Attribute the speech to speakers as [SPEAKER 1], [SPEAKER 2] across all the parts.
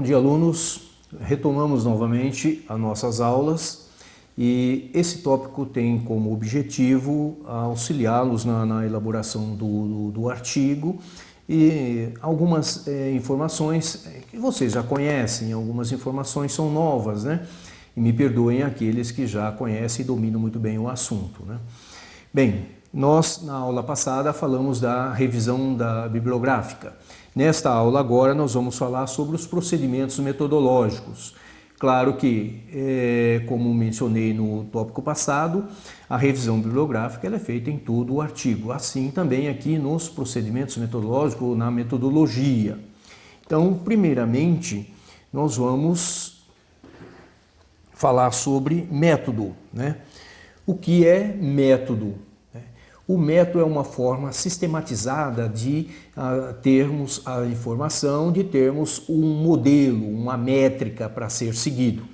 [SPEAKER 1] dia, alunos. Retomamos novamente as nossas aulas e esse tópico tem como objetivo auxiliá-los na elaboração do artigo e algumas informações que vocês já conhecem, algumas informações são novas, né? E me perdoem aqueles que já conhecem e dominam muito bem o assunto, né? Bem, nós na aula passada falamos da revisão bibliográfica. Nesta aula agora nós vamos falar sobre os procedimentos metodológicos. Claro que, como mencionei no tópico passado, a revisão bibliográfica ela é feita em todo o artigo. Assim também aqui nos procedimentos metodológicos, na metodologia. Então, primeiramente, nós vamos falar sobre método, né? O que é método? O método é uma forma sistematizada de termos a informação, de termos um modelo, uma métrica para ser seguido.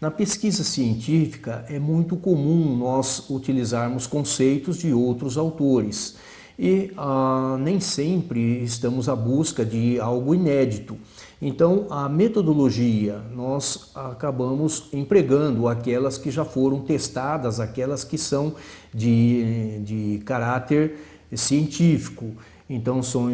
[SPEAKER 1] Na pesquisa científica é muito comum nós utilizarmos conceitos de outros autores e nem sempre estamos à busca de algo inédito. Então, a metodologia, nós acabamos empregando aquelas que já foram testadas, aquelas que são de caráter científico. Então, são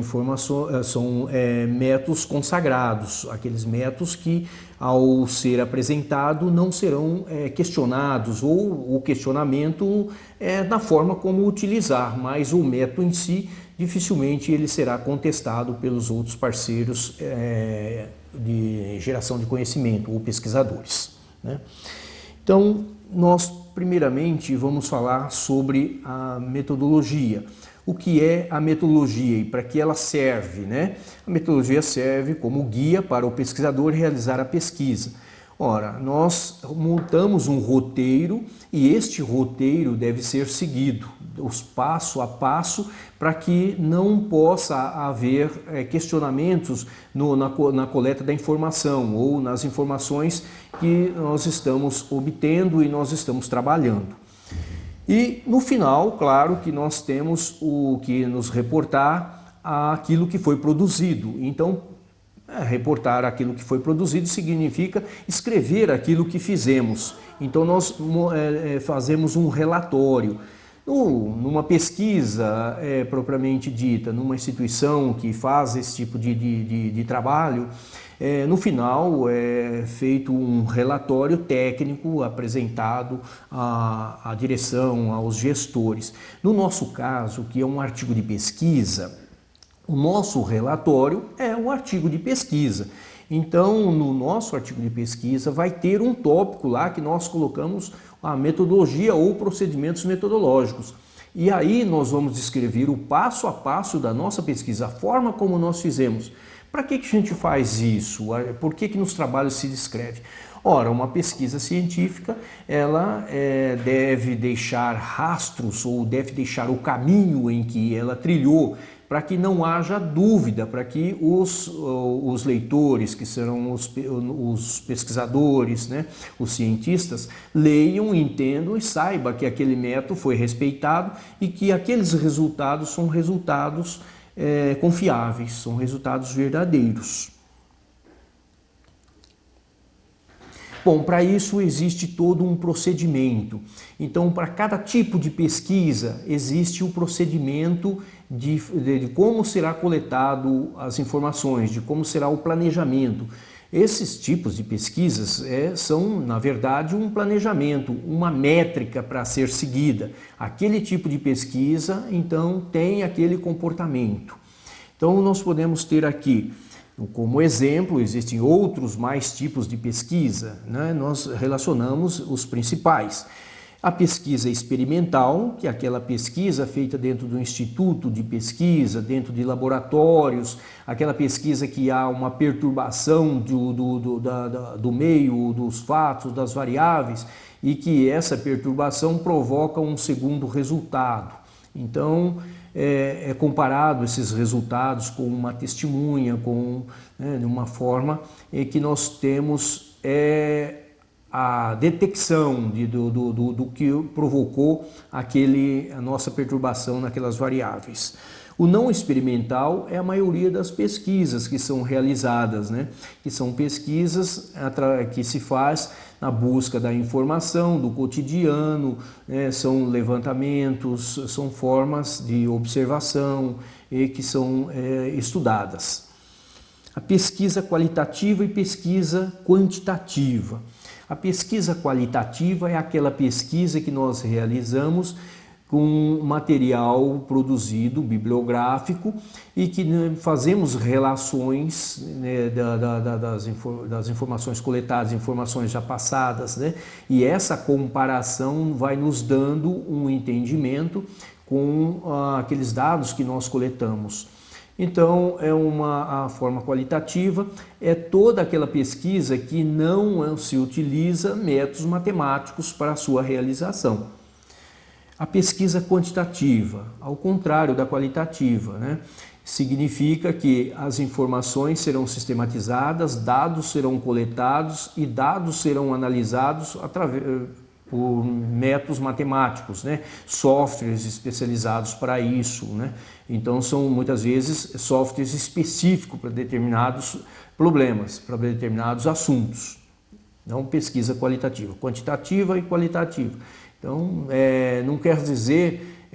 [SPEAKER 1] métodos consagrados, aqueles métodos que, ao ser apresentado, não serão questionados, ou o questionamento é da forma como utilizar, mas o método em si, dificilmente ele será contestado pelos outros parceiros de geração de conhecimento ou pesquisadores, né? Então, nós primeiramente vamos falar sobre a metodologia. O que é a metodologia e para que ela serve, né? A metodologia serve como guia para o pesquisador realizar a pesquisa. Ora, nós montamos um roteiro e este roteiro deve ser seguido, os passo a passo, para que não possa haver questionamentos na coleta da informação ou nas informações que nós estamos obtendo e nós estamos trabalhando. E no final, claro que nós temos o que nos reportar aquilo que foi produzido. Então, reportar aquilo que foi produzido significa escrever aquilo que fizemos. Então nós fazemos um relatório. Numa pesquisa propriamente dita, numa instituição que faz esse tipo de trabalho, no final é feito um relatório técnico apresentado à direção, aos gestores. No nosso caso, que é um artigo de pesquisa, o nosso relatório é um artigo de pesquisa. Então, no nosso artigo de pesquisa vai ter um tópico lá que nós colocamos a metodologia ou procedimentos metodológicos. E aí nós vamos descrever o passo a passo da nossa pesquisa, a forma como nós fizemos. Para que a gente faz isso? Por que nos trabalhos se descreve? Ora, uma pesquisa científica, ela deve deixar rastros ou deve deixar o caminho em que ela trilhou, para que não haja dúvida, para que os leitores, que serão os pesquisadores, né, os cientistas, leiam, entendam e saibam que aquele método foi respeitado e que aqueles resultados são resultados confiáveis, são resultados verdadeiros. Bom, para isso existe todo um procedimento. Então, para cada tipo de pesquisa, existe um procedimento de como será coletado as informações, de como será o planejamento. Esses tipos de pesquisas são, na verdade, um planejamento, uma métrica para ser seguida. Aquele tipo de pesquisa, então, tem aquele comportamento. Então, nós podemos ter aqui, como exemplo, existem outros mais tipos de pesquisa, né? Nós relacionamos os principais. A pesquisa experimental, que é aquela pesquisa feita dentro do instituto de pesquisa, dentro de laboratórios, aquela pesquisa que há uma perturbação do meio, dos fatos, das variáveis, e que essa perturbação provoca um segundo resultado. Então, é comparado esses resultados com uma testemunha, de uma forma em que nós temos a detecção do que provocou a nossa perturbação naquelas variáveis. O não experimental é a maioria das pesquisas que são realizadas, né? Que são pesquisas que se faz na busca da informação, do cotidiano, né? São levantamentos, são formas de observação e que são estudadas. A pesquisa qualitativa e pesquisa quantitativa. A pesquisa qualitativa é aquela pesquisa que nós realizamos com material produzido, bibliográfico, e que fazemos relações, né, das informações coletadas, informações já passadas, né, e essa comparação vai nos dando um entendimento com aqueles dados que nós coletamos. Então, a forma qualitativa é toda aquela pesquisa que não se utiliza métodos matemáticos para a sua realização. A pesquisa quantitativa, ao contrário da qualitativa, né? Significa que as informações serão sistematizadas, dados serão coletados e dados serão analisados por métodos matemáticos, né? Softwares especializados para isso, né? Então são muitas vezes softwares específicos para determinados problemas, para determinados assuntos. Então, pesquisa qualitativa, quantitativa e qualitativa. Então, não quer dizer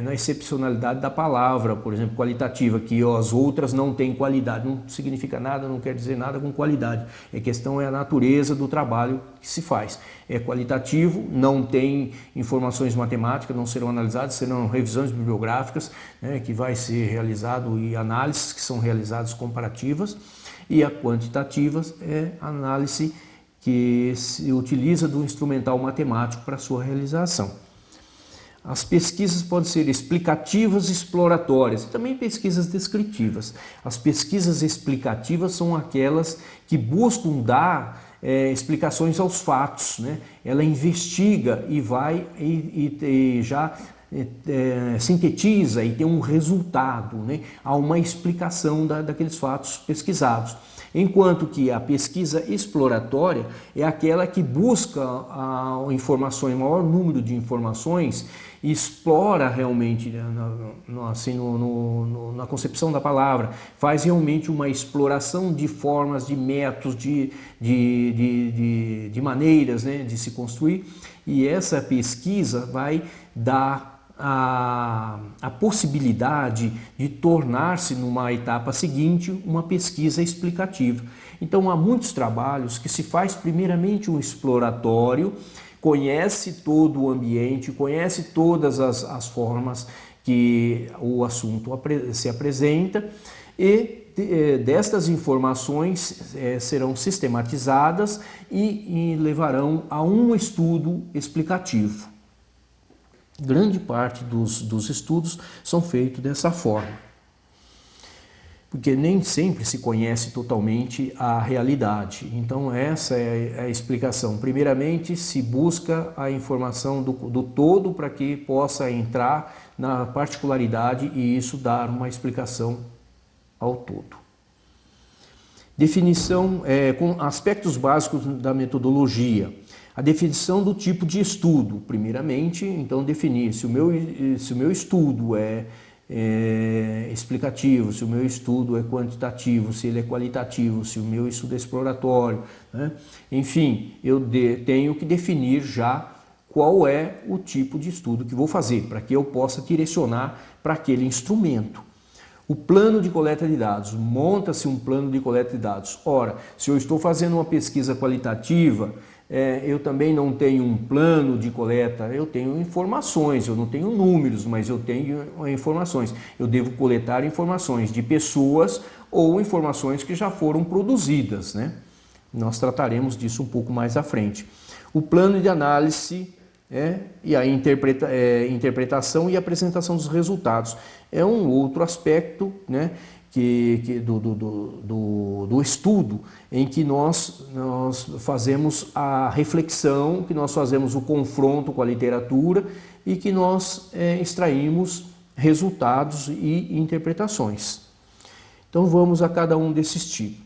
[SPEAKER 1] na excepcionalidade da palavra, por exemplo, qualitativa, que as outras não têm qualidade. Não significa nada, não quer dizer nada com qualidade. A questão é a natureza do trabalho que se faz. É qualitativo, não tem informações matemáticas, não serão analisadas, serão revisões bibliográficas, né, que vai ser realizado e análises que são realizadas comparativas. E a quantitativa é análise que se utiliza do instrumental matemático para sua realização. As pesquisas podem ser explicativas e exploratórias, e também pesquisas descritivas. As pesquisas explicativas são aquelas que buscam dar explicações aos fatos, né? Ela investiga e vai e já sintetiza e tem um resultado, né? Há uma explicação daqueles fatos pesquisados. Enquanto que a pesquisa exploratória é aquela que busca informações, maior número de informações, e explora realmente, assim, na concepção da palavra, faz realmente uma exploração de formas, de métodos, de maneiras, né, de se construir, e essa pesquisa vai dar a possibilidade de tornar-se numa etapa seguinte uma pesquisa explicativa. Então há muitos trabalhos que se faz primeiramente um exploratório, conhece todo o ambiente, conhece todas as formas que o assunto se apresenta e destas informações serão sistematizadas e levarão a um estudo explicativo. Grande parte dos estudos são feitos dessa forma, porque nem sempre se conhece totalmente a realidade. Então essa é a explicação. Primeiramente se busca a informação do todo para que possa entrar na particularidade e isso dar uma explicação ao todo. Definição com aspectos básicos da metodologia. A definição do tipo de estudo, primeiramente, então definir se o meu estudo é explicativo, se o meu estudo é quantitativo, se ele é qualitativo, se o meu estudo é exploratório, né? Enfim, eu tenho que definir já qual é o tipo de estudo que vou fazer, para que eu possa direcionar para aquele instrumento. O plano de coleta de dados, monta-se um plano de coleta de dados. Ora, se eu estou fazendo uma pesquisa qualitativa, eu também não tenho um plano de coleta, eu tenho informações, eu não tenho números, mas eu tenho informações. Eu devo coletar informações de pessoas ou informações que já foram produzidas, né? Nós trataremos disso um pouco mais à frente. O plano de análise e a interpretação e apresentação dos resultados. É um outro aspecto, né, do estudo, em que nós fazemos a reflexão, que nós fazemos o confronto com a literatura e que nós extraímos resultados e interpretações. Então vamos a cada um desses tipos.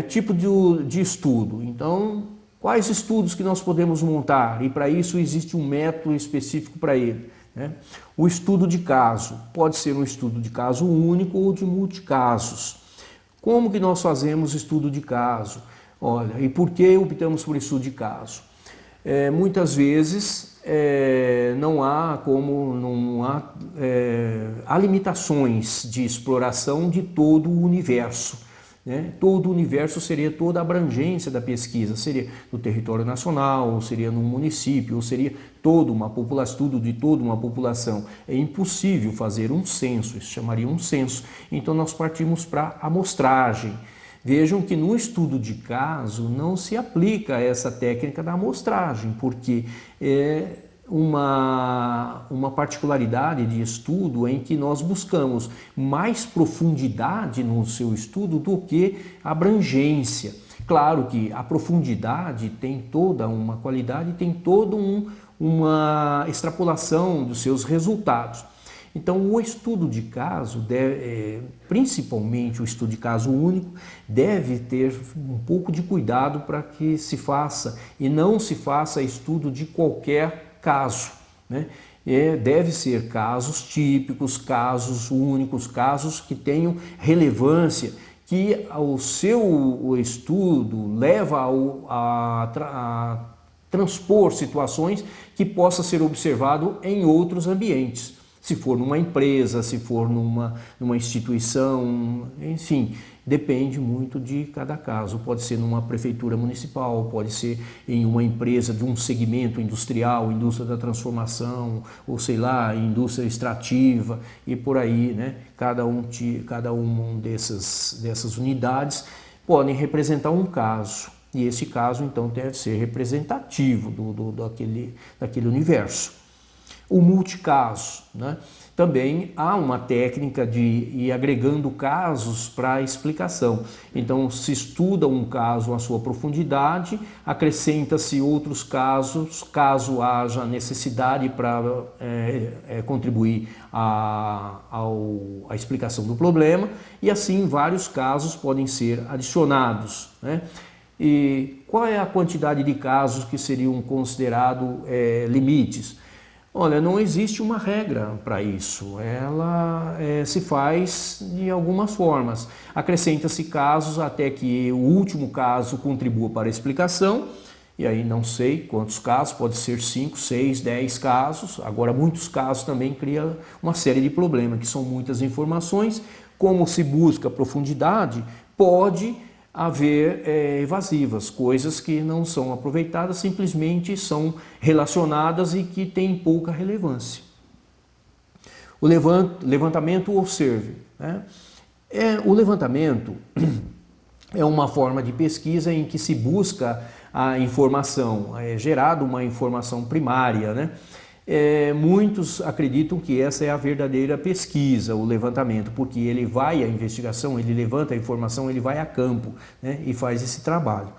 [SPEAKER 1] Tipo de estudo. Então, quais estudos que nós podemos montar? E para isso existe um método específico para ele. né? O estudo de caso pode ser um estudo de caso único ou de multicasos. Como que nós fazemos estudo de caso? Olha, e por que optamos por estudo de caso? Muitas vezes há limitações de exploração de todo o universo, né? Todo o universo seria toda a abrangência da pesquisa, seria no território nacional, ou seria num município, ou seria toda uma população, estudo de toda uma população. É impossível fazer um censo, isso chamaria um censo. Então nós partimos para a amostragem. Vejam que no estudo de caso não se aplica essa técnica da amostragem, porque é uma particularidade de estudo em que nós buscamos mais profundidade no seu estudo do que abrangência. Claro que a profundidade tem toda uma qualidade, tem toda uma extrapolação dos seus resultados. Então, o estudo de caso, principalmente o estudo de caso único, deve ter um pouco de cuidado para que se faça e não se faça estudo de qualquer caso, né? Deve ser casos típicos, casos únicos, casos que tenham relevância, que o seu estudo leva a transpor situações que possa ser observado em outros ambientes. Se for numa empresa, se for numa instituição, enfim, depende muito de cada caso. Pode ser numa prefeitura municipal, pode ser em uma empresa de um segmento industrial, indústria da transformação, ou sei lá, indústria extrativa e por aí, né? Cada uma dessas unidades podem representar um caso. E esse caso, então, deve ser representativo daquele universo. O multicaso, né? Também há uma técnica de ir agregando casos para a explicação. Então, se estuda um caso à sua profundidade, acrescenta-se outros casos, caso haja necessidade para contribuir à explicação do problema, e assim vários casos podem ser adicionados, né? E qual é a quantidade de casos que seriam considerados limites? Olha, não existe uma regra para isso, ela se faz de algumas formas. Acrescenta-se casos até que o último caso contribua para a explicação, e aí não sei quantos casos, pode ser 5, 6, 10 casos. Agora, muitos casos também criam uma série de problemas, que são muitas informações. Como se busca profundidade, pode haver evasivas, coisas que não são aproveitadas, simplesmente são relacionadas e que têm pouca relevância. O levantamento ou survey, né? O levantamento é uma forma de pesquisa em que se busca a informação, é gerada uma informação primária, né? Muitos acreditam que essa é a verdadeira pesquisa, o levantamento, porque ele vai à investigação, ele levanta a informação, ele vai a campo, né, e faz esse trabalho.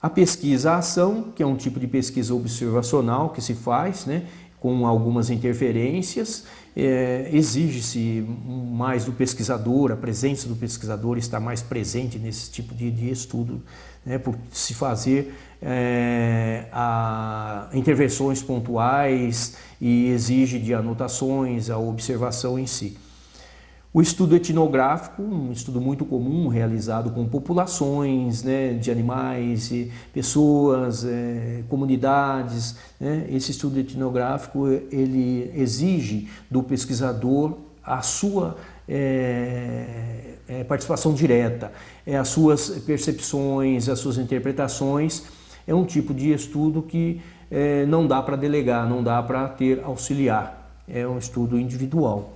[SPEAKER 1] A pesquisa-ação, que é um tipo de pesquisa observacional que se faz, né, com algumas interferências, exige-se mais do pesquisador, a presença do pesquisador está mais presente nesse tipo de estudo, né, por se fazer intervenções pontuais e exige de anotações a observação em si. O estudo etnográfico, um estudo muito comum realizado com populações, né, de animais, pessoas, comunidades, né? Esse estudo etnográfico ele exige do pesquisador a sua participação direta, as suas percepções, as suas interpretações. É um tipo de estudo que não dá para delegar, não dá para ter auxiliar, é um estudo individual.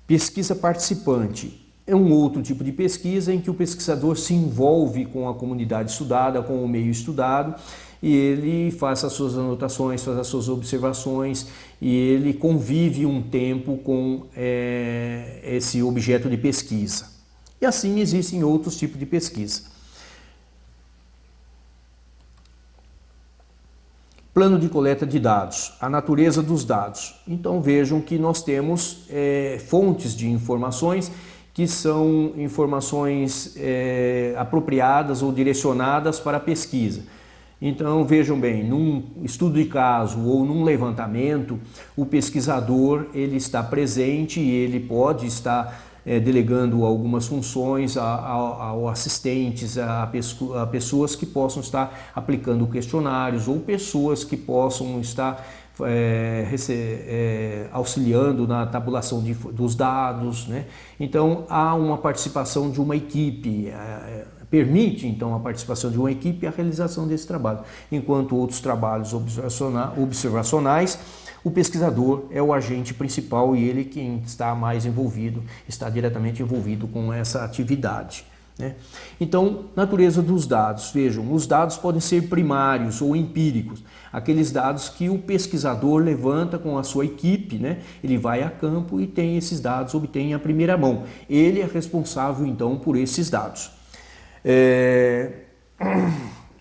[SPEAKER 1] Pesquisa participante é um outro tipo de pesquisa em que o pesquisador se envolve com a comunidade estudada, com o meio estudado, e ele faz as suas anotações, faz as suas observações, e ele convive um tempo com esse objeto de pesquisa. E assim existem outros tipos de pesquisa. Plano de coleta de dados, a natureza dos dados. Então vejam que nós temos fontes de informações que são informações apropriadas ou direcionadas para a pesquisa. Então, vejam bem, num estudo de caso ou num levantamento, o pesquisador ele está presente e ele pode estar delegando algumas funções a assistentes, a pessoas que possam estar aplicando questionários ou pessoas que possam estar auxiliando na tabulação dos dados, né? Então, há uma participação de uma equipe, permite então a participação de uma equipe e a realização desse trabalho. Enquanto outros trabalhos observacionais, o pesquisador é o agente principal e ele quem está mais envolvido, está diretamente envolvido com essa atividade, né? Então, natureza dos dados. Vejam, os dados podem ser primários ou empíricos, aqueles dados que o pesquisador levanta com a sua equipe, né? Ele vai a campo e tem esses dados, obtém a primeira mão. Ele é responsável então por esses dados.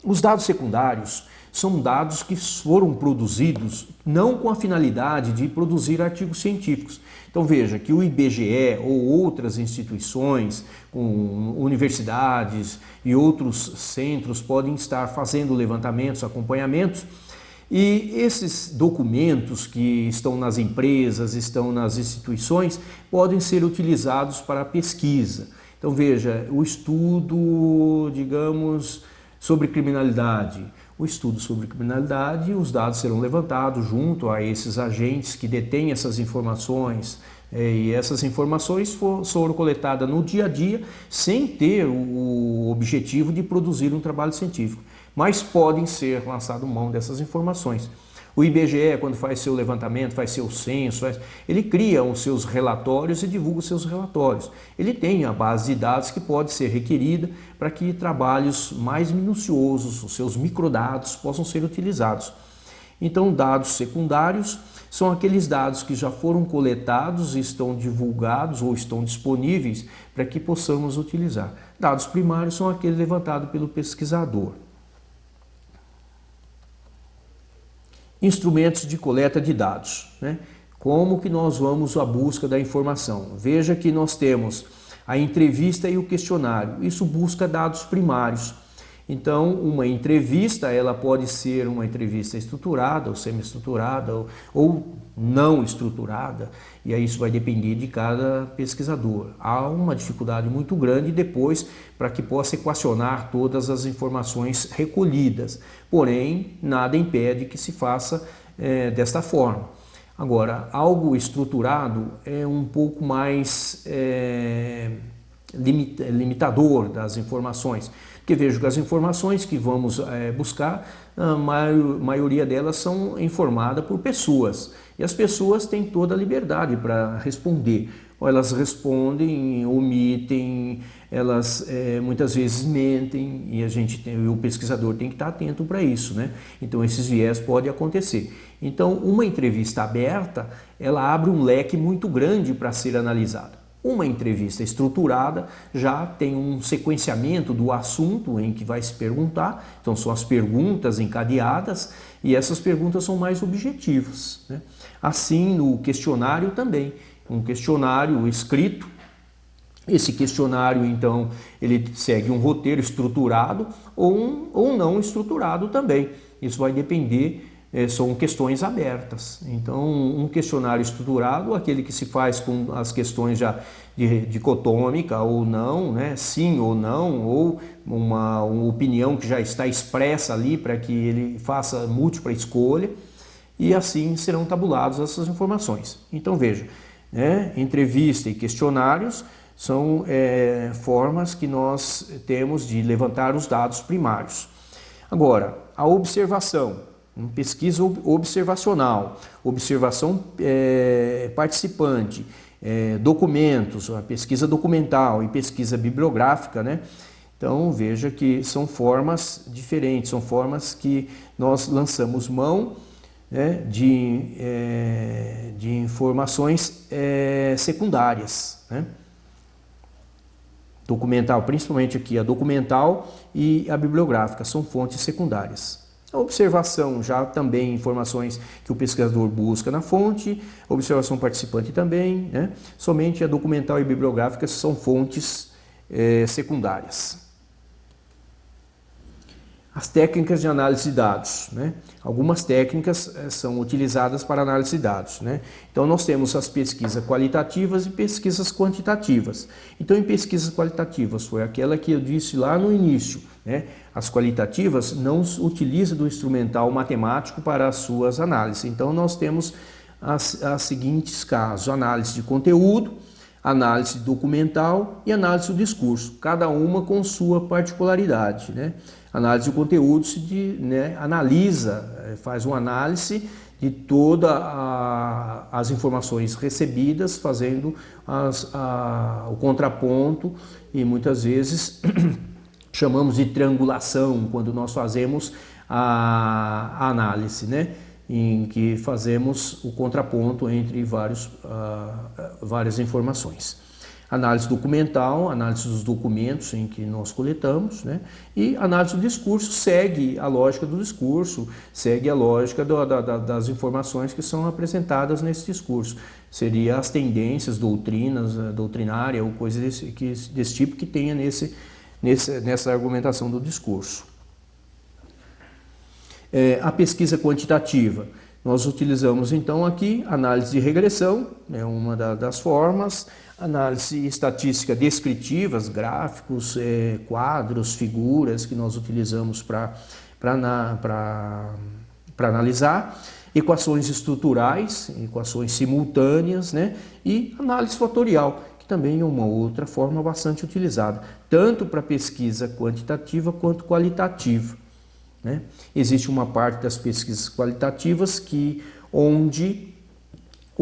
[SPEAKER 1] Os dados secundários são dados que foram produzidos não com a finalidade de produzir artigos científicos. Então veja que o IBGE ou outras instituições, com universidades e outros centros podem estar fazendo levantamentos, acompanhamentos, e esses documentos que estão nas empresas, estão nas instituições, podem ser utilizados para pesquisa. Então veja, o estudo, digamos, sobre criminalidade. O estudo sobre criminalidade, os dados serão levantados junto a esses agentes que detêm essas informações, e essas informações foram coletadas no dia a dia sem ter o objetivo de produzir um trabalho científico, mas podem ser lançado mão dessas informações. O IBGE, quando faz seu levantamento, faz seu censo, ele cria os seus relatórios e divulga os seus relatórios. Ele tem a base de dados que pode ser requerida para que trabalhos mais minuciosos, os seus microdados, possam ser utilizados. Então, dados secundários são aqueles dados que já foram coletados, estão divulgados ou estão disponíveis para que possamos utilizar. Dados primários são aqueles levantados pelo pesquisador. Instrumentos de coleta de dados, né? Como que nós vamos à busca da informação? Veja que nós temos a entrevista e o questionário. Isso busca dados primários. Então, uma entrevista, ela pode ser uma entrevista estruturada ou semi-estruturada ou não estruturada, e aí isso vai depender de cada pesquisador. Há uma dificuldade muito grande depois para que possa equacionar todas as informações recolhidas, porém, nada impede que se faça desta forma. Agora, algo estruturado é um pouco mais limitador das informações, porque vejo que as informações que vamos buscar, a maioria delas são informadas por pessoas, e as pessoas têm toda a liberdade para responder. Ou elas respondem, omitem, elas muitas vezes mentem, e o pesquisador tem que estar atento para isso, né? Então esses viés podem acontecer. Então uma entrevista aberta, ela abre um leque muito grande para ser analisado. Uma entrevista estruturada já tem um sequenciamento do assunto em que vai se perguntar, então são as perguntas encadeadas e essas perguntas são mais objetivas, né? Assim no questionário também, um questionário escrito, esse questionário então ele segue um roteiro estruturado ou não estruturado também, isso vai depender. São questões abertas. Então, um questionário estruturado, aquele que se faz com as questões já dicotômica ou não, né? Sim ou não, ou uma opinião que já está expressa ali para que ele faça múltipla escolha, e assim serão tabuladas essas informações. Então, veja, né? Entrevista e questionários são formas que nós temos de levantar os dados primários. Agora, a observação. Pesquisa observacional, observação participante, documentos, a pesquisa documental e pesquisa bibliográfica, né? Então veja que são formas diferentes, são formas que nós lançamos mão, né, de informações secundárias, né? Documental, principalmente aqui a documental e a bibliográfica, são fontes secundárias. A observação já também informações que o pesquisador busca na fonte, a observação participante também, né? Somente a documental e bibliográfica são fontes secundárias. A As técnicas de análise de dados, né? Algumas técnicas são utilizadas para análise de dados, né? Então nós temos as pesquisas qualitativas e pesquisas quantitativas. Então em pesquisas qualitativas foi aquela que eu disse lá no início, né? As qualitativas não utilizam do instrumental matemático para as suas análises. Então nós temos as seguintes casos: análise de conteúdo, análise documental e análise do discurso, cada uma com sua particularidade, né? Análise de conteúdo analisa, faz uma análise de todas as informações recebidas, fazendo o contraponto, e muitas vezes chamamos de triangulação quando nós fazemos a análise, né? Em que fazemos o contraponto entre várias informações. Análise documental, análise dos documentos em que nós coletamos, né? E análise do discurso segue a lógica do discurso, segue a lógica das informações que são apresentadas nesse discurso. Seria as tendências, doutrinária ou coisa desse tipo que tenha nessa argumentação do discurso. A pesquisa quantitativa. Nós utilizamos então aqui análise de regressão, é uma das formas, análise estatística descritivas, gráficos, quadros, figuras que nós utilizamos para analisar, equações estruturais, equações simultâneas, né? E análise fatorial, que também é uma outra forma bastante utilizada, tanto para pesquisa quantitativa quanto qualitativa, né? Existe uma parte das pesquisas qualitativas onde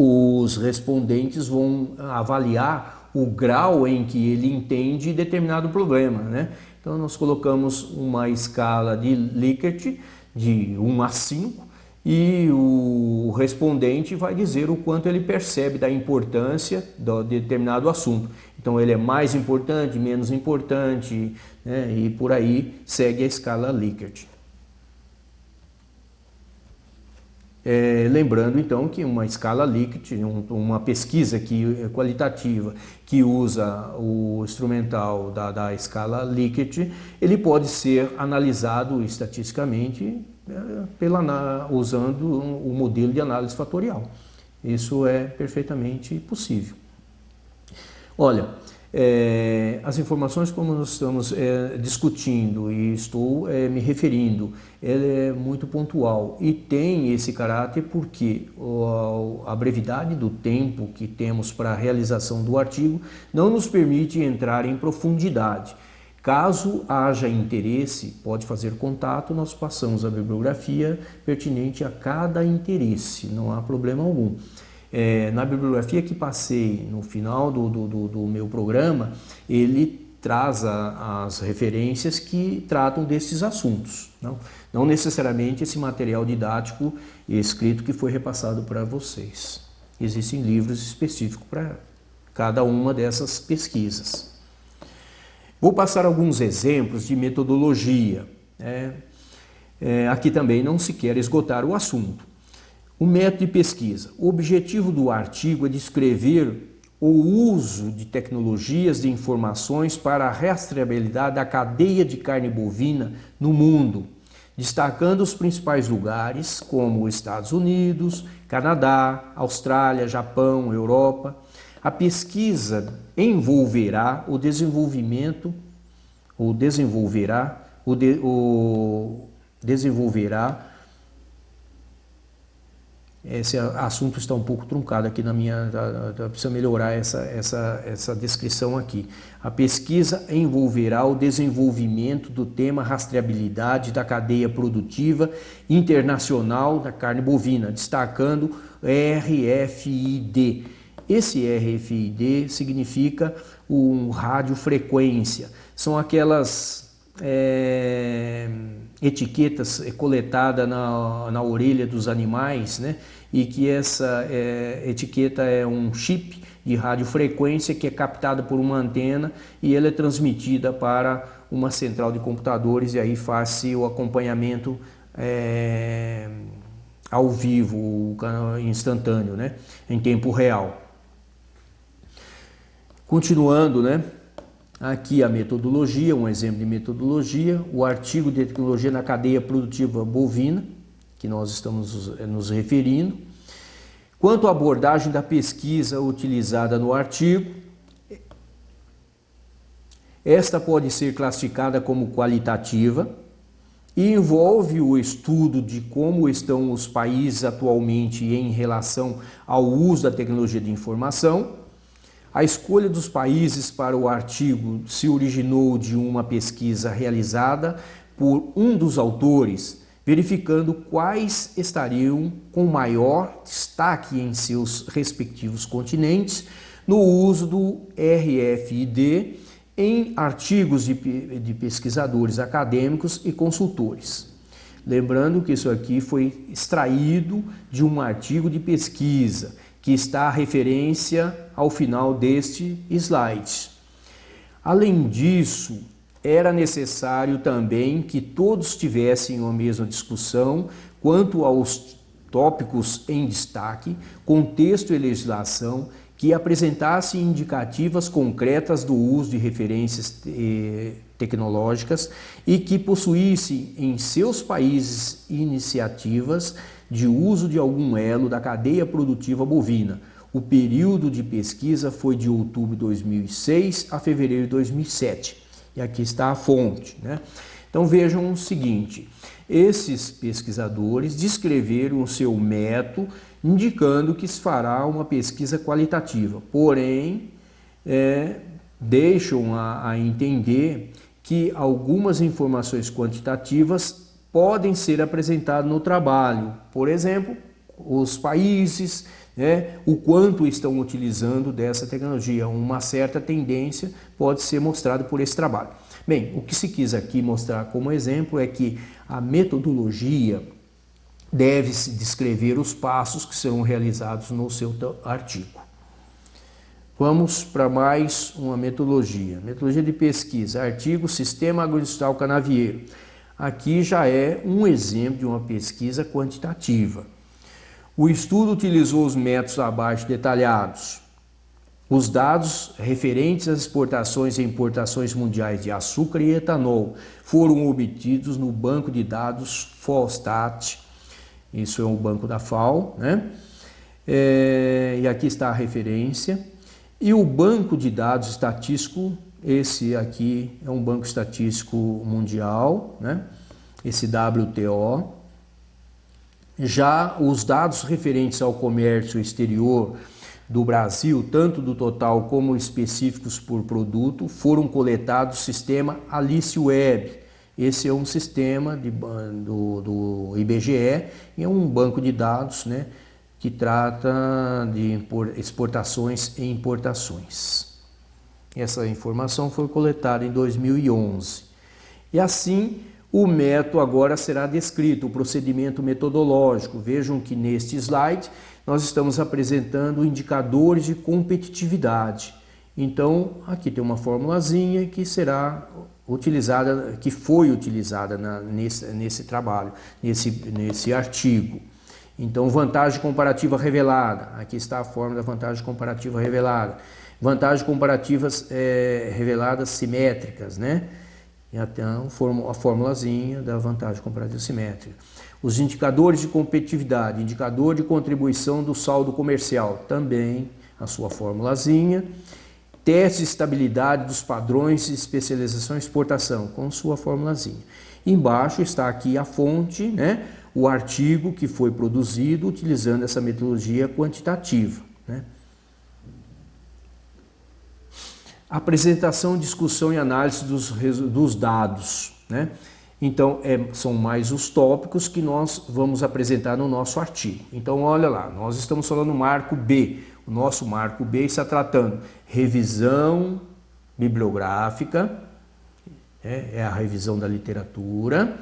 [SPEAKER 1] os respondentes vão avaliar o grau em que ele entende determinado problema, né? Então nós colocamos uma escala de Likert de 1 a 5 e o respondente vai dizer o quanto ele percebe da importância de determinado assunto. Então ele é mais importante, menos importante, né? E por aí segue a escala Likert. Lembrando então que uma escala Likert, uma pesquisa qualitativa que usa o instrumental da escala Likert, ele pode ser analisado estatisticamente usando o modelo de análise fatorial. Isso é perfeitamente possível. Olha, as informações como nós estamos discutindo e estou me referindo, ela é muito pontual e tem esse caráter porque a brevidade do tempo que temos para a realização do artigo não nos permite entrar em profundidade. Caso haja interesse, pode fazer contato, nós passamos a bibliografia pertinente a cada interesse, não há problema algum. Na bibliografia que passei no final do meu programa, ele traz as referências que tratam desses assuntos. Não necessariamente esse material didático escrito que foi repassado para vocês. Existem livros específicos para cada uma dessas pesquisas. Vou passar alguns exemplos de metodologia. Aqui também não se quer esgotar o assunto. O método de pesquisa. O objetivo do artigo é descrever o uso de tecnologias de informações para a rastreabilidade da cadeia de carne bovina no mundo, destacando os principais lugares como Estados Unidos, Canadá, Austrália, Japão, Europa. A pesquisa desenvolverá esse assunto está um pouco truncado aqui na minha, precisa melhorar essa descrição aqui. A pesquisa envolverá o desenvolvimento do tema rastreabilidade da cadeia produtiva internacional da carne bovina, destacando RFID. Esse RFID significa radiofrequência, são aquelas etiquetas coletadas na orelha dos animais, né? E que essa etiqueta é um chip de radiofrequência que é captada por uma antena e ela é transmitida para uma central de computadores e aí faz-se o acompanhamento ao vivo, instantâneo, né? Em tempo real. Continuando, né? Aqui a metodologia, um exemplo de metodologia, o artigo de tecnologia na cadeia produtiva bovina, que nós estamos nos referindo. Quanto à abordagem da pesquisa utilizada no artigo, esta pode ser classificada como qualitativa e envolve o estudo de como estão os países atualmente em relação ao uso da tecnologia de informação. A escolha dos países para o artigo se originou de uma pesquisa realizada por um dos autores, verificando quais estariam com maior destaque em seus respectivos continentes no uso do RFID em artigos de pesquisadores acadêmicos e consultores. Lembrando que isso aqui foi extraído de um artigo de pesquisa, que está a referência ao final deste slide. Além disso, era necessário também que todos tivessem a mesma discussão quanto aos tópicos em destaque, contexto e legislação, que apresentassem indicativas concretas do uso de referências tecnológicas e que possuíssem em seus países iniciativas de uso de algum elo da cadeia produtiva bovina. O período de pesquisa foi de outubro de 2006 a fevereiro de 2007. E aqui está a fonte, né? Então vejam o seguinte, esses pesquisadores descreveram o seu método, indicando que se fará uma pesquisa qualitativa, porém deixam a entender que algumas informações quantitativas podem ser apresentadas no trabalho, por exemplo, os países, o quanto estão utilizando dessa tecnologia, uma certa tendência pode ser mostrada por esse trabalho. Bem, o que se quis aqui mostrar como exemplo é que a metodologia deve-se descrever os passos que serão realizados no seu artigo. Vamos para mais uma metodologia. Metodologia de pesquisa, artigo Sistema Agroindustrial Canavieiro. Aqui já é um exemplo de uma pesquisa quantitativa. O estudo utilizou os métodos abaixo detalhados. Os dados referentes às exportações e importações mundiais de açúcar e etanol foram obtidos no banco de dados FAOStat. Isso é o banco da FAO, né? E aqui está a referência. E o banco de dados estatístico, esse aqui é um banco estatístico mundial, né? Esse WTO. Já os dados referentes ao comércio exterior do Brasil, tanto do total como específicos por produto, foram coletados no sistema Alice Web. Esse é um sistema do IBGE e é um banco de dados, né, que trata de exportações e importações. Essa informação foi coletada em 2011. E assim, o método agora será descrito, o procedimento metodológico. Vejam que neste slide nós estamos apresentando indicadores de competitividade. Então, aqui tem uma formulazinha que será utilizada, que foi utilizada nesse trabalho, nesse artigo. Então, vantagem comparativa revelada. Aqui está a fórmula da vantagem comparativa revelada. Vantagens comparativas reveladas simétricas, né? E até a formulazinha da vantagem comparativa simétrica. Os indicadores de competitividade, indicador de contribuição do saldo comercial, também a sua formulazinha. Teste de estabilidade dos padrões de especialização e exportação, com sua formulazinha. Embaixo está aqui a fonte, né? O artigo que foi produzido utilizando essa metodologia quantitativa, né? Apresentação, discussão e análise dos dados, né? Então, são mais os tópicos que nós vamos apresentar no nosso artigo. Então, olha lá, nós estamos falando do marco B. O nosso marco B está tratando revisão bibliográfica, é a revisão da literatura.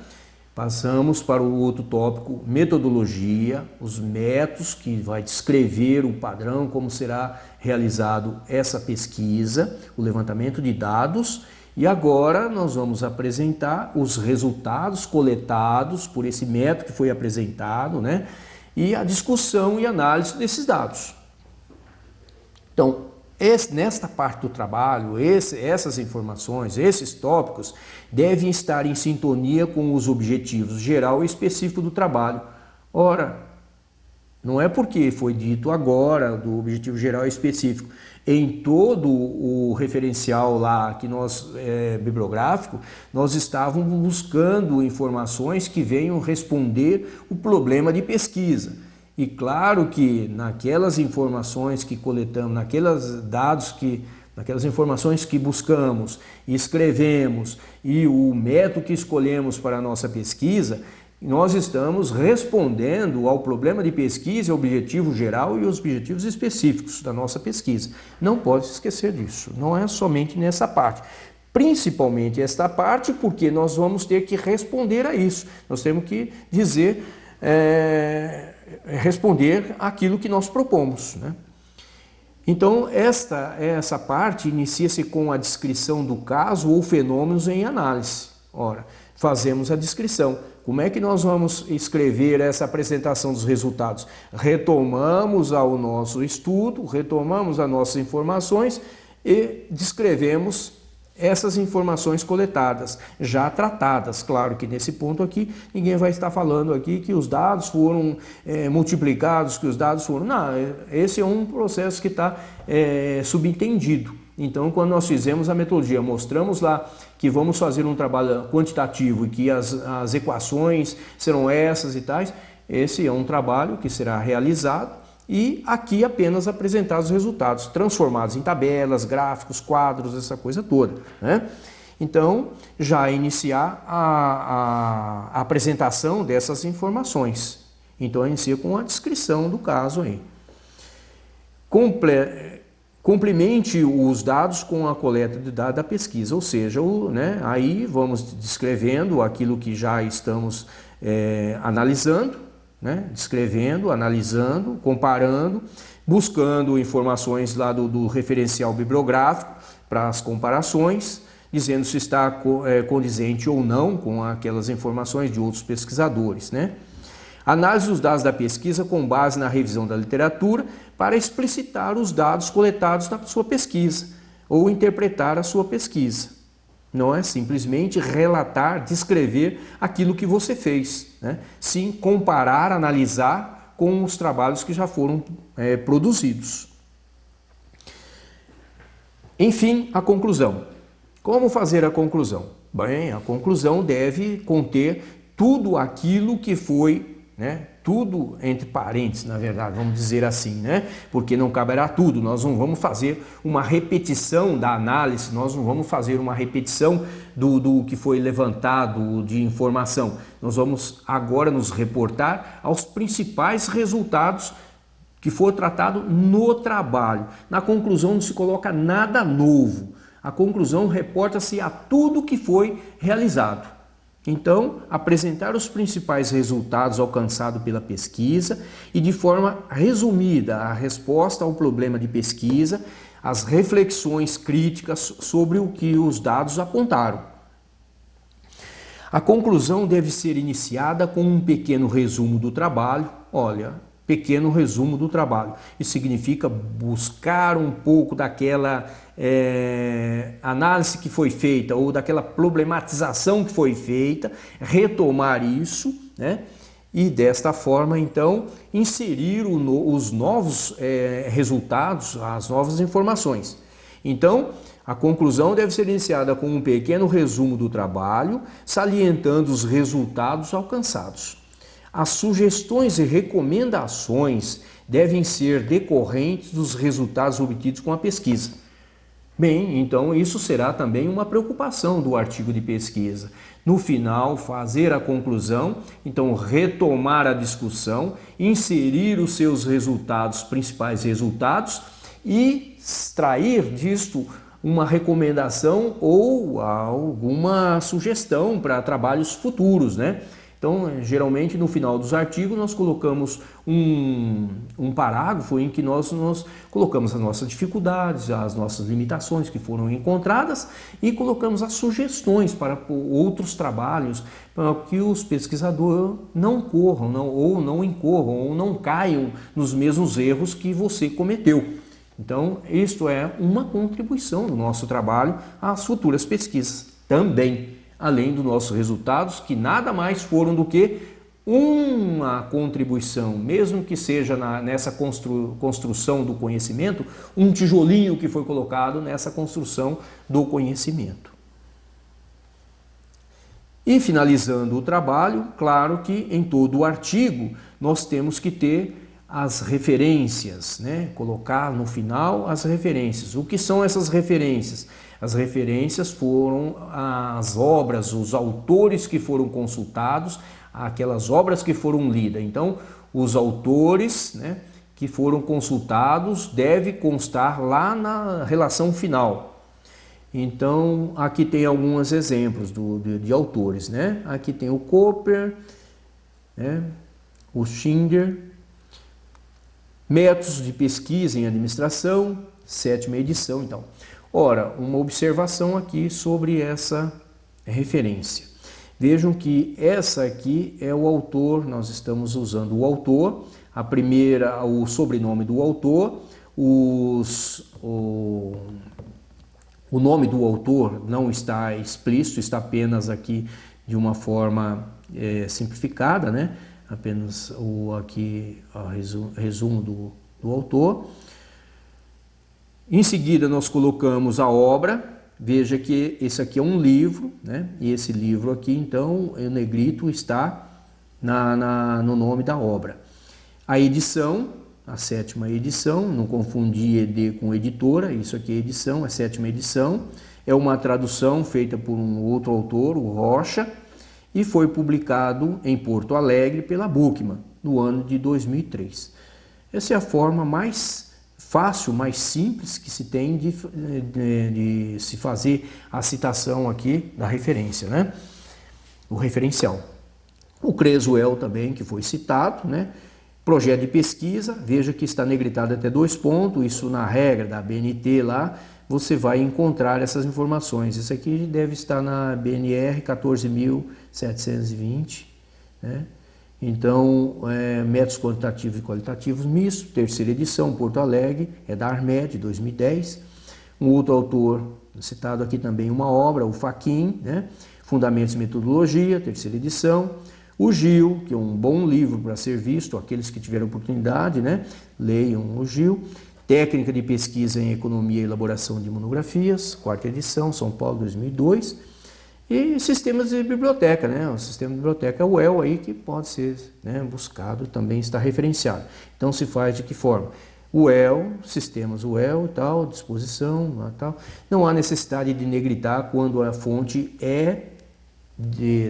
[SPEAKER 1] Passamos para o outro tópico, metodologia, os métodos que vai descrever o padrão, como será realizado essa pesquisa, o levantamento de dados. E agora nós vamos apresentar os resultados coletados por esse método que foi apresentado, né? E a discussão e análise desses dados. Então, Nesta parte do trabalho, essas informações, esses tópicos devem estar em sintonia com os objetivos geral e específico do trabalho. Ora, não é porque foi dito agora do objetivo geral e específico. Em todo o referencial lá que bibliográfico, nós estávamos buscando informações que venham responder o problema de pesquisa. E claro que naquelas informações que coletamos, naquelas informações que buscamos, escrevemos e o método que escolhemos para a nossa pesquisa, nós estamos respondendo ao problema de pesquisa, objetivo geral e os objetivos específicos da nossa pesquisa. Não pode esquecer disso, não é somente nessa parte. Principalmente esta parte, porque nós vamos ter que responder a isso. Nós temos que responder aquilo que nós propomos, né? Então, essa parte inicia-se com a descrição do caso ou fenômenos em análise. Ora, fazemos a descrição. Como é que nós vamos escrever essa apresentação dos resultados? Retomamos ao nosso estudo, retomamos as nossas informações e descrevemos essas informações coletadas, já tratadas. Claro que nesse ponto aqui, ninguém vai estar falando aqui que os dados foram multiplicados, que os dados foram... Não, esse é um processo que está subentendido. Então, quando nós fizemos a metodologia, mostramos lá que vamos fazer um trabalho quantitativo e que as equações serão essas e tais, esse é um trabalho que será realizado e aqui apenas apresentar os resultados, transformados em tabelas, gráficos, quadros, essa coisa toda, né? Então, já iniciar a apresentação dessas informações. Então, inicia com a descrição do caso aí. Complemente os dados com a coleta de dados da pesquisa, ou seja, aí vamos descrevendo aquilo que já estamos analisando, né? Descrevendo, analisando, comparando, buscando informações lá do referencial bibliográfico para as comparações, dizendo se está condizente ou não com aquelas informações de outros pesquisadores, né? Análise dos dados da pesquisa com base na revisão da literatura para explicitar os dados coletados na sua pesquisa ou interpretar a sua pesquisa. Não é simplesmente relatar, descrever aquilo que você fez, né? Sim, comparar, analisar com os trabalhos que já foram produzidos. Enfim, a conclusão. Como fazer a conclusão? Bem, a conclusão deve conter tudo aquilo que foi, tudo entre parênteses, na verdade, vamos dizer assim, né? Porque não caberá tudo, nós não vamos fazer uma repetição da análise, nós não vamos fazer uma repetição do que foi levantado de informação. Nós vamos agora nos reportar aos principais resultados que for tratado no trabalho. Na conclusão não se coloca nada novo, a conclusão reporta-se a tudo que foi realizado. Então, apresentar os principais resultados alcançados pela pesquisa e, de forma resumida, a resposta ao problema de pesquisa, as reflexões críticas sobre o que os dados apontaram. A conclusão deve ser iniciada com um pequeno resumo do trabalho. Olha, pequeno resumo do trabalho. Isso significa buscar um pouco daquela análise que foi feita ou daquela problematização que foi feita, retomar isso, né? E desta forma, então, inserir os novos resultados, as novas informações. Então, a conclusão deve ser iniciada com um pequeno resumo do trabalho, salientando os resultados alcançados. As sugestões e recomendações devem ser decorrentes dos resultados obtidos com a pesquisa. Bem, então isso será também uma preocupação do artigo de pesquisa. No final, fazer a conclusão, então retomar a discussão, inserir os seus resultados, principais resultados, e extrair disto uma recomendação ou alguma sugestão para trabalhos futuros, né? Então, geralmente, no final dos artigos, nós colocamos um parágrafo em que nós colocamos as nossas dificuldades, as nossas limitações que foram encontradas e colocamos as sugestões para outros trabalhos, para que os pesquisadores não corram, ou não incorram, ou não caiam nos mesmos erros que você cometeu. Então, isto é uma contribuição do nosso trabalho às futuras pesquisas também, além dos nossos resultados, que nada mais foram do que uma contribuição, mesmo que seja nessa construção do conhecimento, um tijolinho que foi colocado nessa construção do conhecimento. E finalizando o trabalho, claro que em todo o artigo nós temos que ter as referências, né? Colocar no final as referências. O que são essas referências? As referências foram as obras, os autores que foram consultados, aquelas obras que foram lidas. Então, os autores, né, que foram consultados deve constar lá na relação final. Então, aqui tem alguns exemplos de autores, né? Aqui tem o Cooper, né? O Schindler, Métodos de Pesquisa em Administração, 7ª edição. Então, ora, uma observação aqui sobre essa referência. Vejam que essa aqui é o autor, nós estamos usando o autor, a primeira, o sobrenome do autor, o nome do autor não está explícito, está apenas aqui de uma forma simplificada, né? Apenas aqui o resumo do autor. Em seguida nós colocamos a obra, veja que esse aqui é um livro, né? E esse livro aqui, então, o negrito está no nome da obra. A edição, a 7ª edição, não confundir ED com editora, isso aqui é edição, é 7ª edição, é uma tradução feita por um outro autor, o Rocha, e foi publicado em Porto Alegre pela Bookman, no ano de 2003. Essa é a forma mais fácil, mais simples que se tem de se fazer a citação aqui da referência, né? O referencial. O Creswell também, que foi citado, né? Projeto de pesquisa, veja que está negritado até 2 pontos, isso na regra da BNT lá, você vai encontrar essas informações. Isso aqui deve estar na BNR 14.720, né? Então, métodos quantitativos e qualitativos mistos, 3ª edição, Porto Alegre, é da Armed, 2010. Um outro autor, citado aqui também uma obra, o Fachin, né? Fundamentos e Metodologia, 3ª edição. O Gil, que é um bom livro para ser visto, aqueles que tiveram oportunidade, né? Leiam o Gil. Técnica de Pesquisa em Economia e Elaboração de Monografias, 4ª edição, São Paulo, 2002. E sistemas de biblioteca, né? O sistema de biblioteca é o UEL aí, que pode ser, né, buscado, também está referenciado. Então se faz de que forma? UEL, sistemas UEL e tal, disposição, tal. Não há necessidade de negritar quando a fonte é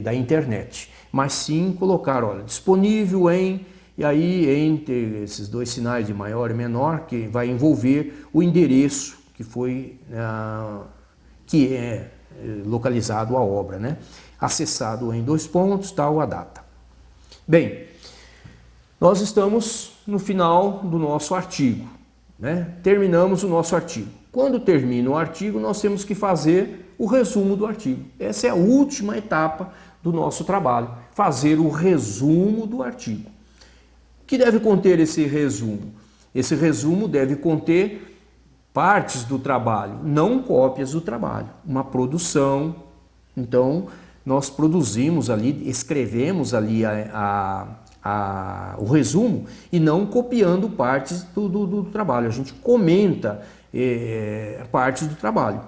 [SPEAKER 1] da internet, mas sim colocar, olha, disponível em, e aí entre esses 2 sinais de maior e menor, que vai envolver o endereço que foi, que é localizado a obra, né? Acessado em 2 pontos, tal a data. Bem, nós estamos no final do nosso artigo, né? Terminamos o nosso artigo. Quando termina o artigo, nós temos que fazer o resumo do artigo. Essa é a última etapa do nosso trabalho, fazer o resumo do artigo. O que deve conter esse resumo? Esse resumo deve conter partes do trabalho, não cópias do trabalho, uma produção. Então, nós produzimos ali, escrevemos ali o resumo e não copiando partes do trabalho. A gente comenta partes do trabalho.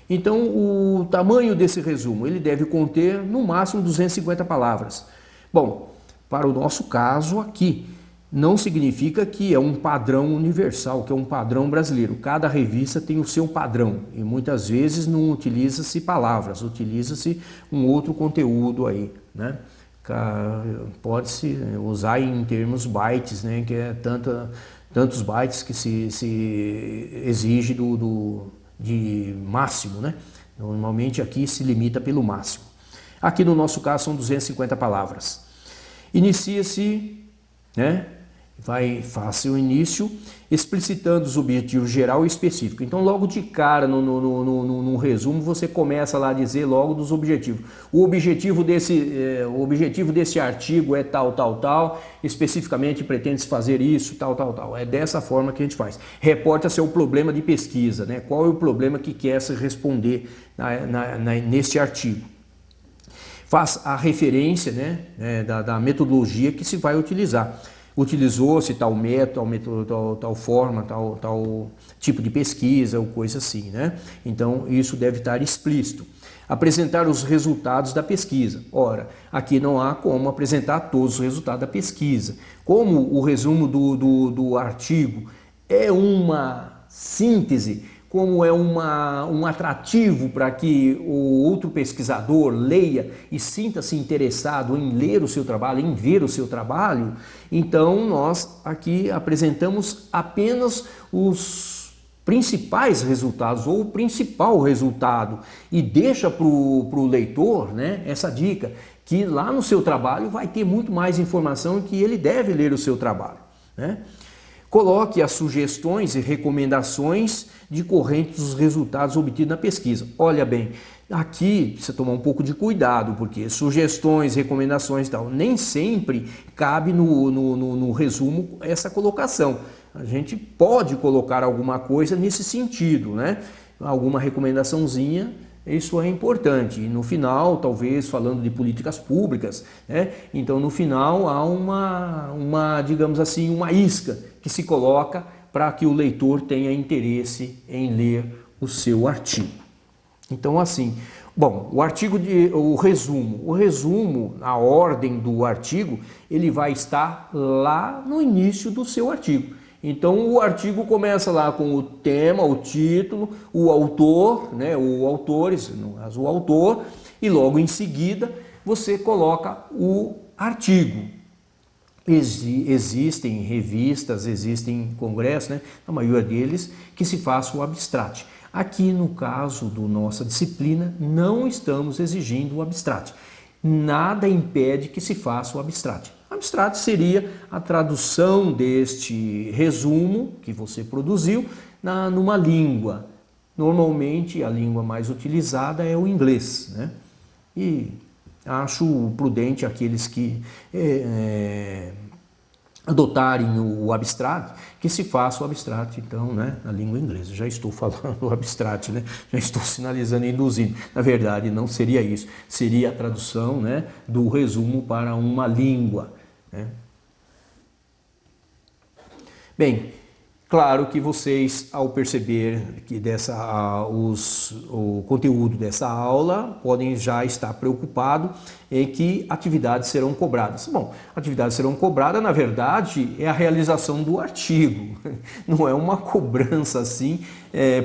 [SPEAKER 1] Então, o tamanho desse resumo, ele deve conter no máximo 250 palavras. Bom, para o nosso caso aqui, não significa que é um padrão universal, que é um padrão brasileiro. Cada revista tem o seu padrão e muitas vezes não utiliza-se palavras, utiliza-se um outro conteúdo aí, né? Pode-se usar em termos bytes, né? Que é tantos bytes que se exige de máximo, né? Normalmente aqui se limita pelo máximo. Aqui no nosso caso são 250 palavras. Inicia-se, né? faça o início explicitando os objetivos geral e específico. Então, logo de cara, no resumo, você começa lá a dizer logo dos objetivos. O objetivo desse artigo é tal, tal, tal, especificamente pretende-se fazer isso, tal, tal, tal. É dessa forma que a gente faz. Reporta-se ao problema de pesquisa, né? Qual é o problema que quer se responder neste artigo. Faz a referência, né, da metodologia que se vai utilizar. Utilizou-se tal método, tal forma, tal tipo de pesquisa ou coisa assim, né? Então, isso deve estar explícito. Apresentar os resultados da pesquisa. Ora, aqui não há como apresentar todos os resultados da pesquisa. Como o resumo do artigo é uma síntese, como é um atrativo para que o outro pesquisador leia e sinta-se interessado em ler o seu trabalho, em ver o seu trabalho, então nós aqui apresentamos apenas os principais resultados ou o principal resultado e deixa para o leitor, né, essa dica, que lá no seu trabalho vai ter muito mais informação e que ele deve ler o seu trabalho, né? Coloque as sugestões e recomendações decorrentes dos resultados obtidos na pesquisa. Olha bem, aqui precisa tomar um pouco de cuidado, porque sugestões, recomendações e tal, nem sempre cabe no resumo essa colocação. A gente pode colocar alguma coisa nesse sentido, né? Alguma recomendaçãozinha. Isso é importante. E no final, talvez falando de políticas públicas, né? Então no final há digamos assim, uma isca que se coloca para que o leitor tenha interesse em ler o seu artigo. Então assim, bom, o resumo, a ordem do artigo, ele vai estar lá no início do seu artigo. Então o artigo começa lá com o tema, o título, o autor, né, ou autores, no caso o autor, e logo em seguida você coloca o artigo. Existem revistas, existem congressos, né, a maioria deles, que se faça o abstract. Aqui no caso da nossa disciplina não estamos exigindo o abstract. Nada impede que se faça o abstract. Abstract seria a tradução deste resumo que você produziu numa língua. Normalmente a língua mais utilizada é o inglês, né? E acho prudente aqueles que adotarem o abstract, que se faça o abstract, então, né, na língua inglesa. Já estou falando o abstract, né? Já estou sinalizando e induzindo. Na verdade, não seria isso. Seria a tradução, né, do resumo para uma língua, né? Bem, claro que vocês, ao perceber que o conteúdo dessa aula, podem já estar preocupados em que atividades serão cobradas. Bom, atividades serão cobradas, na verdade, é a realização do artigo. Não é uma cobrança assim,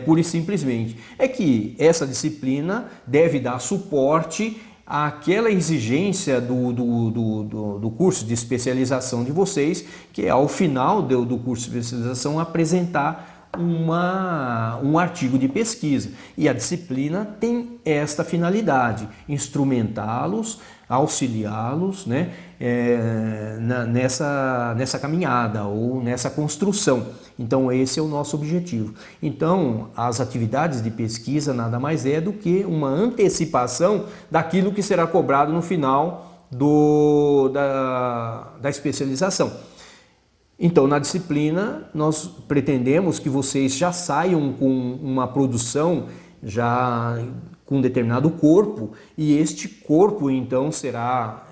[SPEAKER 1] pura e simplesmente. É que essa disciplina deve dar suporte àquela exigência do curso de especialização de vocês, que é ao final do curso de especialização apresentar um artigo de pesquisa. E a disciplina tem esta finalidade, instrumentá-los, auxiliá-los, né, nessa caminhada ou nessa construção. Então esse é o nosso objetivo. Então as atividades de pesquisa nada mais é do que uma antecipação daquilo que será cobrado no final da especialização. Então na disciplina nós pretendemos que vocês já saiam com uma produção já com um determinado corpo, e este corpo então será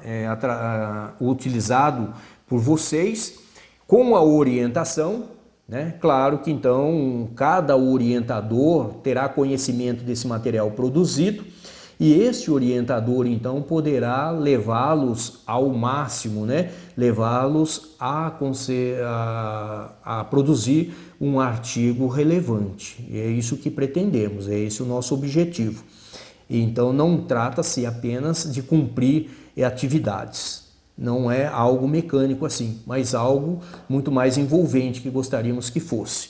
[SPEAKER 1] utilizado por vocês com a orientação, né? Claro que então cada orientador terá conhecimento desse material produzido, e este orientador então poderá levá-los ao máximo, né? Levá-los a produzir um artigo relevante. E é isso que pretendemos, é esse o nosso objetivo. Então não trata-se apenas de cumprir atividades. Não é algo mecânico assim, mas algo muito mais envolvente que gostaríamos que fosse.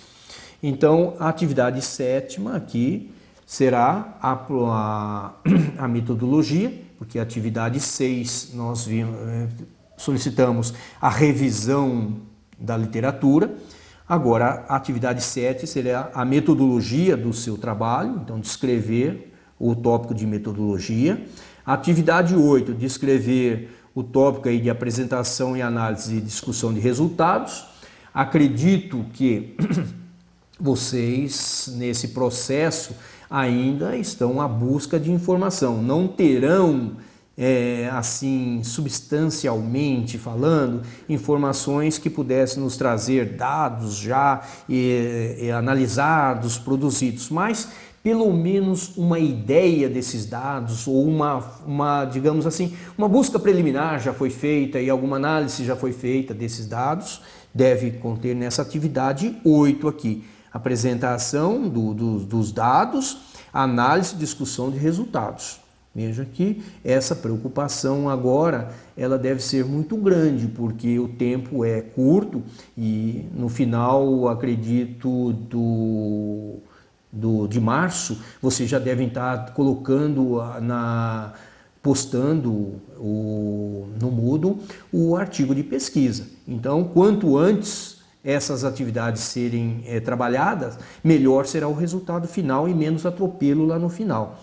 [SPEAKER 1] Então a atividade 7ª aqui será a metodologia, porque a atividade 6 nós solicitamos a revisão da literatura. Agora, a atividade 7 seria a metodologia do seu trabalho, então descrever o tópico de metodologia. A atividade 8, descrever o tópico aí de apresentação e análise e discussão de resultados. Acredito que vocês, nesse processo, ainda estão à busca de informação. Não terão, assim, substancialmente falando, informações que pudessem nos trazer dados já analisados, produzidos, mas pelo menos uma ideia desses dados ou digamos assim, uma busca preliminar já foi feita e alguma análise já foi feita desses dados, deve conter nessa atividade 8 aqui. Apresentação dos dados, análise e discussão de resultados. Veja que essa preocupação agora, ela deve ser muito grande, porque o tempo é curto e no final, acredito, de março, vocês já devem estar colocando, postando no Moodle o artigo de pesquisa. Então, quanto antes essas atividades serem trabalhadas, melhor será o resultado final e menos atropelo lá no final.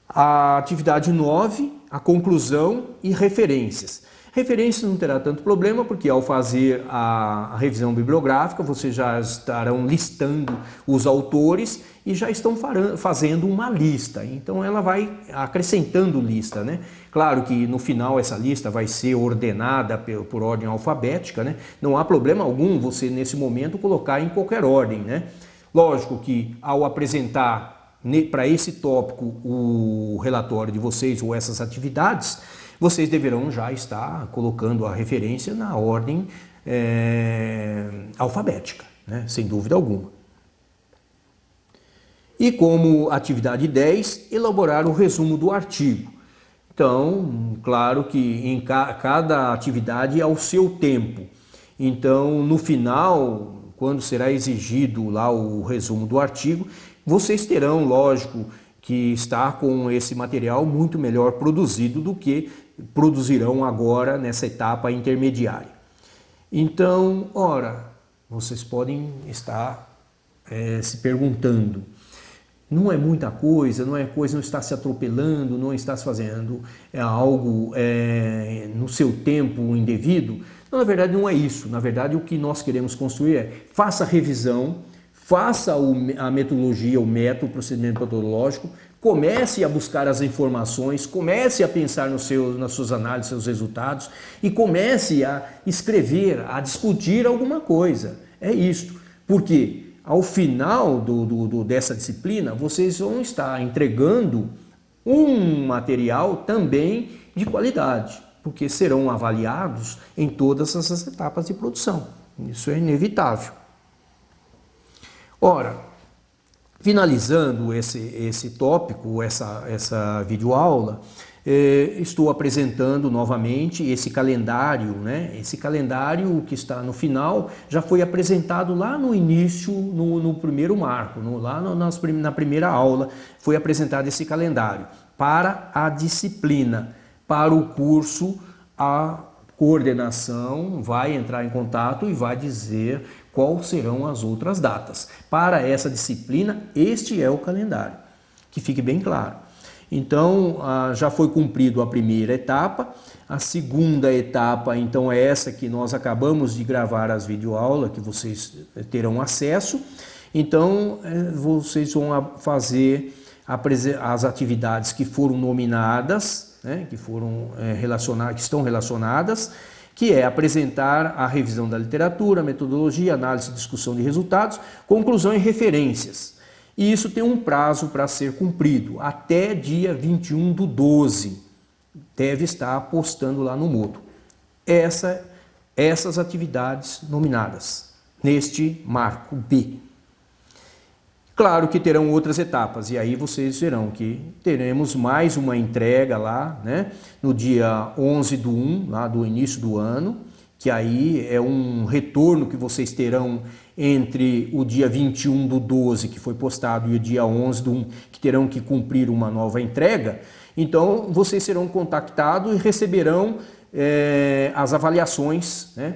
[SPEAKER 1] A atividade 9, a conclusão e referências. Referências não terá tanto problema, porque ao fazer a revisão bibliográfica, vocês já estarão listando os autores e já estão fazendo uma lista. Então ela vai acrescentando lista, né? Claro que no final essa lista vai ser ordenada por ordem alfabética, né? Não há problema algum você nesse momento colocar em qualquer ordem, né? Lógico que ao apresentar para esse tópico o relatório de vocês ou essas atividades, vocês deverão já estar colocando a referência na ordem alfabética, né? Sem dúvida alguma. E como atividade 10, elaborar o resumo do artigo. Então, claro que em cada atividade é ao seu tempo. Então, no final, quando será exigido lá o resumo do artigo, vocês terão, lógico, que estar com esse material muito melhor produzido do que produzirão agora nessa etapa intermediária. Então, ora, vocês podem estar se perguntando, não é muita coisa, não está se atropelando, não está se fazendo algo no seu tempo indevido? Não, na verdade não é isso. Na verdade o que nós queremos construir é, faça a revisão, faça a metodologia, o método, o procedimento metodológico, comece a buscar as informações, comece a pensar nas suas análises, seus resultados e comece a escrever, a discutir alguma coisa. É isto. Porque ao final dessa disciplina, vocês vão estar entregando um material também de qualidade, porque serão avaliados em todas essas etapas de produção. Isso é inevitável. Ora, finalizando esse tópico, essa videoaula, estou apresentando novamente esse calendário, né? Esse calendário que está no final já foi apresentado lá no início, no primeiro marco, na primeira aula, foi apresentado esse calendário para a disciplina. Para o curso, a coordenação vai entrar em contato e vai dizer quais serão as outras datas. Para essa disciplina, este é o calendário, que fique bem claro. Então, já foi cumprido a primeira etapa. A segunda etapa, então, é essa que nós acabamos de gravar as videoaulas, que vocês terão acesso. Então, vocês vão fazer as atividades que foram nominadas, né, que estão relacionadas, que é apresentar a revisão da literatura, metodologia, análise e discussão de resultados, conclusão e referências. E isso tem um prazo para ser cumprido, até dia 21/12. Deve estar postando lá no Moodle. Essas atividades nominadas, neste marco B. Claro que terão outras etapas, e aí vocês verão que teremos mais uma entrega lá, né, no dia 11/1, lá do início do ano, que aí é um retorno que vocês terão entre o dia 21/12, que foi postado, e o dia 11/1, que terão que cumprir uma nova entrega. Então, vocês serão contactados e receberão as avaliações, né,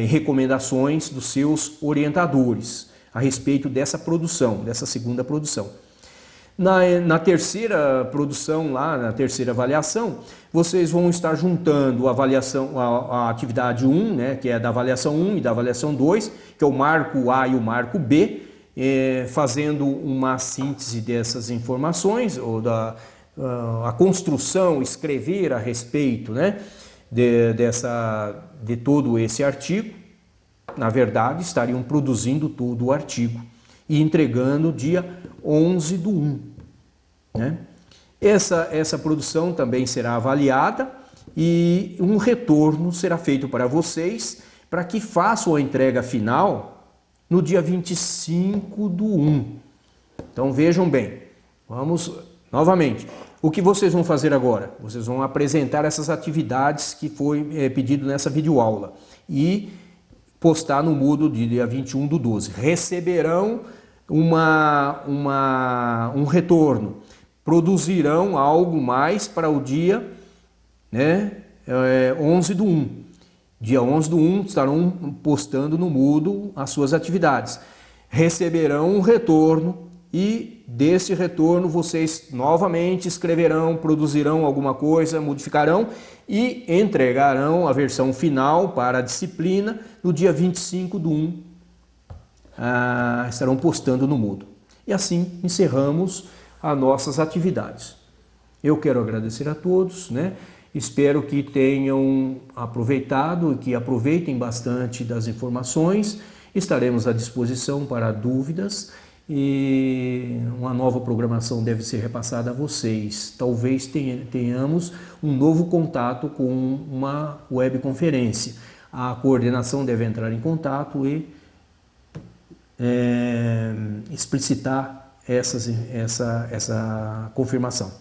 [SPEAKER 1] recomendações dos seus orientadores a respeito dessa produção, dessa segunda produção. Na terceira produção, lá na terceira avaliação, vocês vão estar juntando a atividade 1, né, que é da avaliação 1 e da avaliação 2, que é o marco A e o marco B, fazendo uma síntese dessas informações, ou a construção, escrever a respeito, né, de todo esse artigo. Na verdade, estariam produzindo todo o artigo e entregando dia 11/1. Né? Essa produção também será avaliada e um retorno será feito para vocês para que façam a entrega final no dia 25/1. Então vejam bem, vamos novamente. O que vocês vão fazer agora? Vocês vão apresentar essas atividades que foi pedido nessa videoaula e postar no Moodle de dia 21/12. Receberão um retorno, produzirão algo mais para o dia, né, 11/1. Dia 11/1 estarão postando no Moodle as suas atividades. Receberão um retorno e desse retorno vocês novamente escreverão, produzirão alguma coisa, modificarão e entregarão a versão final para a disciplina no dia 25/1. Estarão postando no Moodle. E assim encerramos as nossas atividades. Eu quero agradecer a todos, né? Espero que tenham aproveitado e que aproveitem bastante das informações. Estaremos à disposição para dúvidas e uma nova programação deve ser repassada a vocês. Talvez tenhamos um novo contato com uma webconferência. A coordenação deve entrar em contato e explicitar essa confirmação.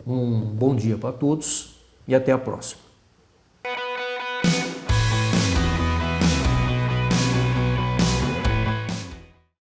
[SPEAKER 1] Um bom dia para todos e até a próxima.